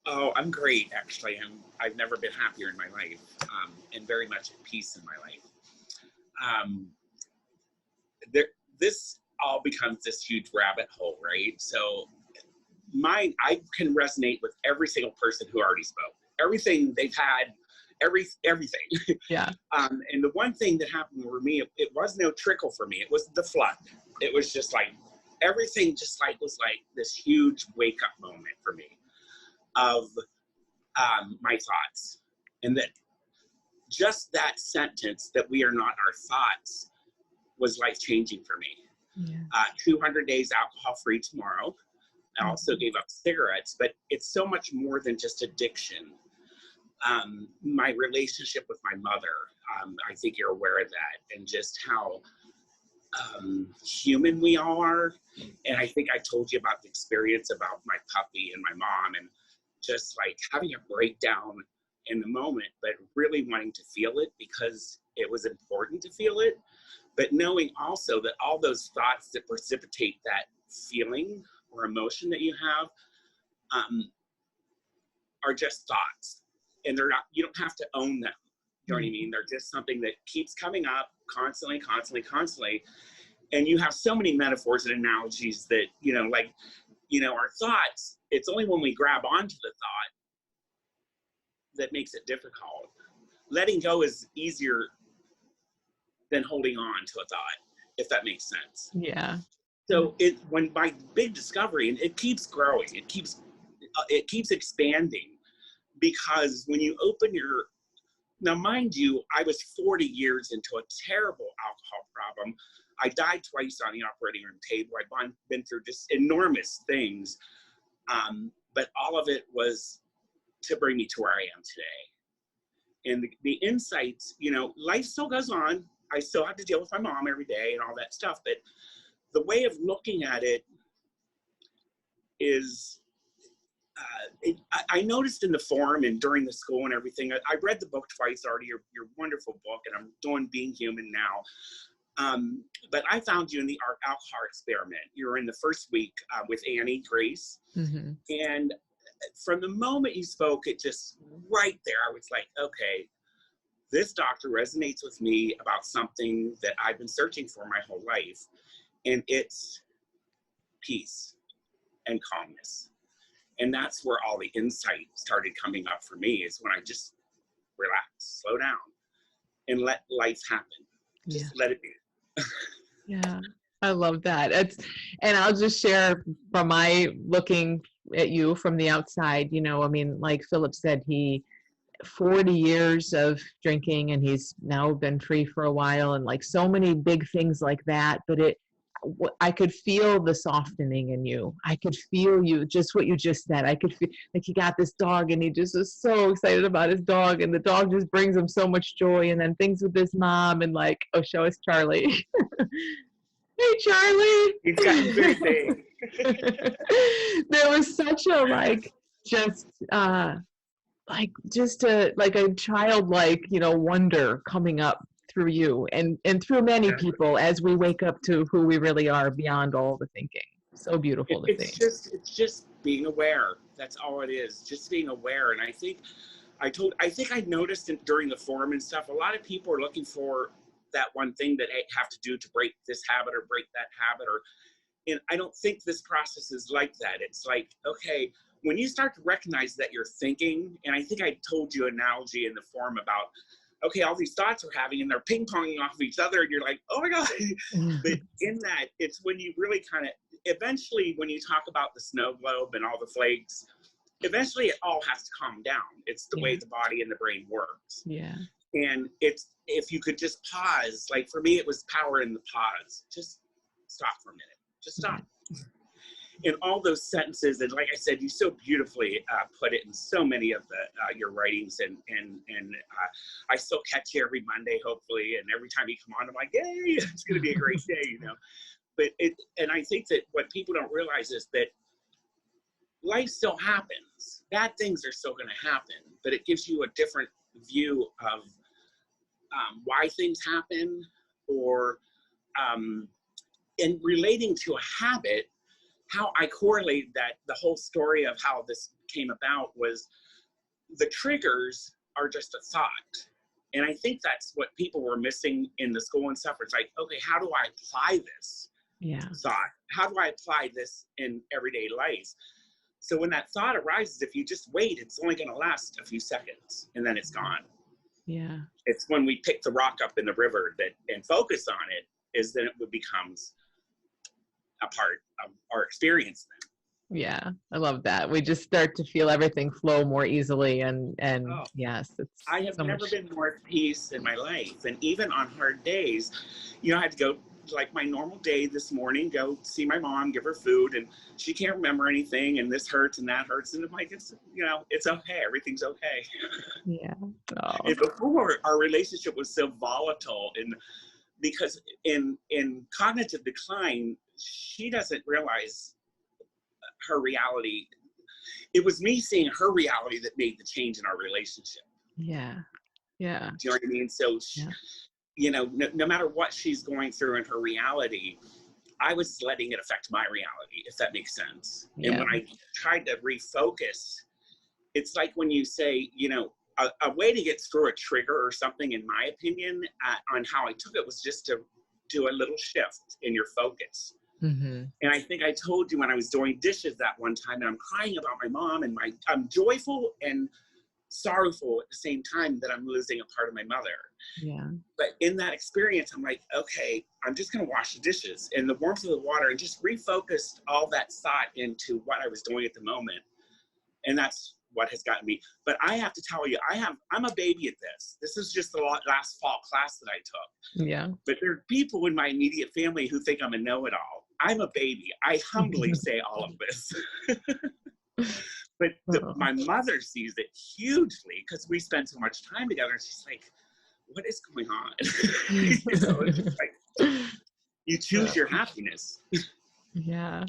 Oh, I'm great, actually. I've never been happier in my life, and very much at peace in my life. Um, there, this all becomes this huge rabbit hole, right? So I can resonate with every single person who already spoke. Everything they've had, everything. Yeah. And the one thing that happened for me, it was no trickle for me. It was the flood. It was just like everything, just like was like this huge wake up moment for me of my thoughts, and that just that sentence that we are not our thoughts was life changing for me. Yeah. 200 days alcohol free tomorrow. I also gave up cigarettes, but it's so much more than just addiction. My relationship with my mother, I think you're aware of that, and just how human we are. And I think I told you about the experience about my puppy and my mom, and just like having a breakdown in the moment, but really wanting to feel it because it was important to feel it. But knowing also that all those thoughts that precipitate that feeling or emotion that you have are just thoughts, and they're not, you don't have to own them. You know what I mean? They're just something that keeps coming up constantly. And you have so many metaphors and analogies that, our thoughts, it's only when we grab onto the thought that makes it difficult. Letting go is easier than holding on to a thought, if that makes sense. Yeah. So when my big discovery, and it keeps growing, it keeps expanding, because when you open now mind you, I was 40 years into a terrible alcohol problem. I died twice on the operating room table. I've been through just enormous things. But all of it was to bring me to where I am today. And the insights, life still goes on. I still have to deal with my mom every day and all that stuff. But the way of looking at it is, I noticed in the forum and during the school and everything, I read the book twice already, your wonderful book, and I'm doing Being Human now. But I found you in the alcohol experiment. You were in the first week with Annie Grace. Mm-hmm. And from the moment you spoke, it just right there, I was like, okay, this doctor resonates with me about something that I've been searching for my whole life. And it's peace and calmness. And that's where all the insight started coming up for me, is when I just relax, slow down, and let life happen. Just let it be. Yeah, I love that. And I'll just share from my looking at you from the outside, like Phillip said, 40 years of drinking, and he's now been free for a while, and like so many big things like that. But I could feel the softening in you. I could feel you, just what you just said. I could feel like he got this dog, and he just was so excited about his dog, and the dog just brings him so much joy. And then things with his mom, and like, oh, show us Charlie. Hey, Charlie. He's gotten very big. There was such a a childlike, wonder coming up through you and through many people as we wake up to who we really are beyond all the thinking. So beautiful to see. It's just being aware. That's all it is. Just being aware. And I think I noticed during the forum and stuff, a lot of people are looking for that one thing that they have to do to break this habit or break that habit, and I don't think this process is like that. It's like, okay, when you start to recognize that you're thinking, and I think I told you an analogy in the forum about, okay, all these thoughts we're having and they're ping-ponging off of each other, and you're like, oh my God. But in that, it's when you really kind of, eventually when you talk about the snow globe and all the flakes, eventually it all has to calm down. It's the way the body and the brain works. Yeah. And it's, if you could just pause, like for me, it was power in the pause. Just stop for a minute. Just stop. In all those sentences, and like I said, you so beautifully put it in so many of your writings, and I still catch you every Monday, hopefully, and every time you come on, I'm like, yay, it's going to be a great day, But and I think that what people don't realize is that life still happens. Bad things are still going to happen, but it gives you a different view of why things happen, or in relating to a habit. how I correlated that, the whole story of how this came about was the triggers are just a thought. And I think that's what people were missing in the school and stuff. It's like, okay, how do I apply this thought? How do I apply this in everyday life? So when that thought arises, if you just wait, it's only going to last a few seconds and then it's gone. Yeah. It's when we pick the rock up in the river that and focus on it, is then it becomes a part of our experience then. Yeah, I love that. We just start to feel everything flow more easily, and yes, it's. I have so never much. been more at peace in my life, and even on hard days, I had to go like my normal day this morning, go see my mom, give her food, and she can't remember anything, and this hurts and that hurts, and I'm like, it's it's okay, everything's okay. Yeah. Oh. And before, our relationship was so volatile, and because in cognitive decline, she doesn't realize her reality. It was me seeing her reality that made the change in our relationship. Yeah. Yeah. Do you know what I mean? So, no matter what she's going through in her reality, I was letting it affect my reality, if that makes sense. Yeah. And when I tried to refocus, it's like when you say, a way to get through a trigger or something, in my opinion, on how I took it, was just to do a little shift in your focus. Mm-hmm. And I think I told you when I was doing dishes that one time, and I'm crying about my mom, and I'm joyful and sorrowful at the same time that I'm losing a part of my mother. Yeah. But in that experience, I'm like, okay, I'm just going to wash the dishes in the warmth of the water, and just refocused all that thought into what I was doing at the moment. And that's what has gotten me. But I have to tell you, I'm a baby at this. This is just the last fall class that I took. Yeah. But there are people in my immediate family who think I'm a know-it-all. I'm a baby. I humbly say all of this. But my mother sees it hugely because we spend so much time together. And she's like, what is going on? It's just like, you choose your happiness. Yeah.